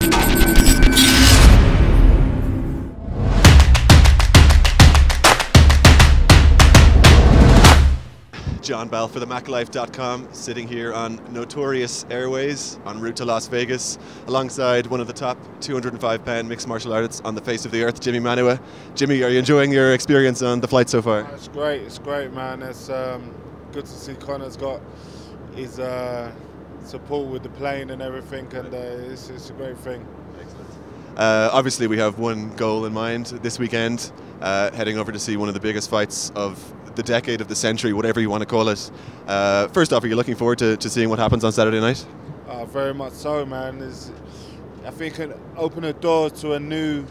John Bell for the MacLife.com, sitting here on Notorious Airways en route to Las Vegas, alongside one of the top 205-pound mixed martial artists on the face of the earth, Jimi Manuwa. Jimmy, are you enjoying your experience on the flight so far? It's great, man. It's good to see Conor's got his support with the plane and everything, and it's a great thing. Excellent. Obviously, we have one goal in mind this weekend, heading over to see one of the biggest fights of the decade, of the century, whatever you want to call it. First off, are you looking forward to seeing what happens on Saturday night? Very much so, man. I think it can open a door to a new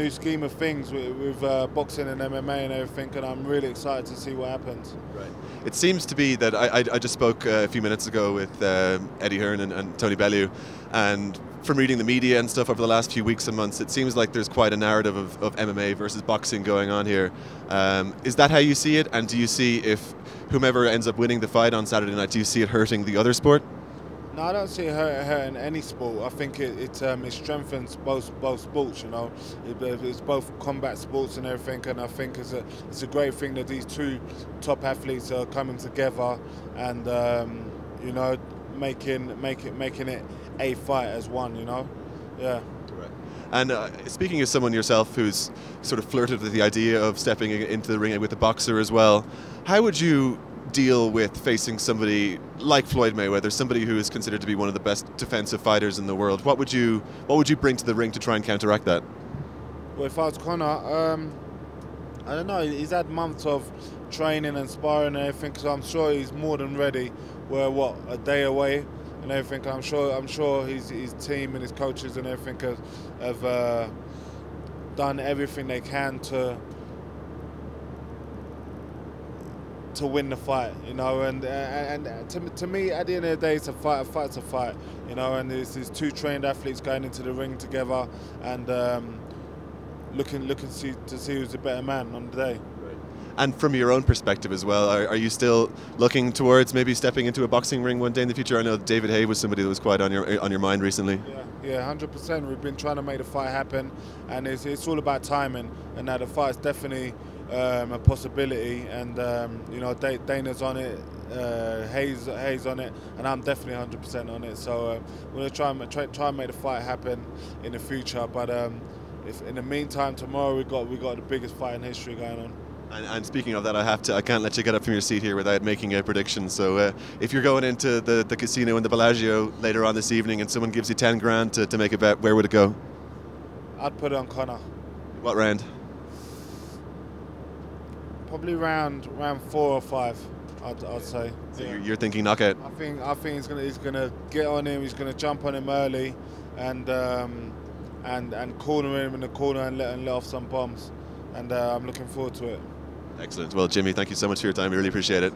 scheme of things with boxing and MMA and everything, and I'm really excited to see what happens. Right. It seems to be that I just spoke a few minutes ago with Eddie Hearn and Tony Bellew, and from reading the media and stuff over the last few weeks and months, it seems like there's quite a narrative of MMA versus boxing going on here. Is that how you see it? And do you see, if whomever ends up winning the fight on Saturday night, do you see it hurting the other sport? No, I don't see it hurting any sport. I think it strengthens both sports. You know, it's both combat sports and everything, and I think it's a great thing that these two top athletes are coming together and you know, making it a fight as one. You know, yeah. Right. And speaking as someone yourself who's sort of flirted with the idea of stepping into the ring with a boxer as well, how would you deal with facing somebody like Floyd Mayweather, somebody who is considered to be one of the best defensive fighters in the world? What would you bring to the ring to try and counteract that? Well, if I was Conor, I don't know. He's had months of training and sparring and everything, so I'm sure he's more than ready. We're a day away and everything. I'm sure his team and his coaches and everything have done everything they can to win the fight, you know, and to me, at the end of the day, it's a fight. A fight's a fight, you know, and there's two trained athletes going into the ring together and looking to see who's the better man on the day. And from your own perspective as well, are you still looking towards maybe stepping into a boxing ring one day in the future? I know David Haye was somebody that was quite on your mind recently. Yeah, 100%. We've been trying to make the fight happen, and it's all about timing. And now the fight's definitely a possibility, and you know, Dana's on it, Hayes on it, and I'm definitely 100% on it. So we're gonna try and make the fight happen in the future. But if in the meantime, tomorrow we got the biggest fight in history going on. And speaking of that, I can't let you get up from your seat here without making a prediction. So if you're going into the casino in the Bellagio later on this evening and someone gives you 10 grand to make a bet, where would it go? I'd put it on Conor. What round? Probably round 4 or 5. I'd say. So yeah. You're thinking knockout? I think he's gonna get on him. He's gonna jump on him early, and corner him in the corner and let off some bombs. And I'm looking forward to it. Excellent. Well, Jimmy, thank you so much for your time. We really appreciate it.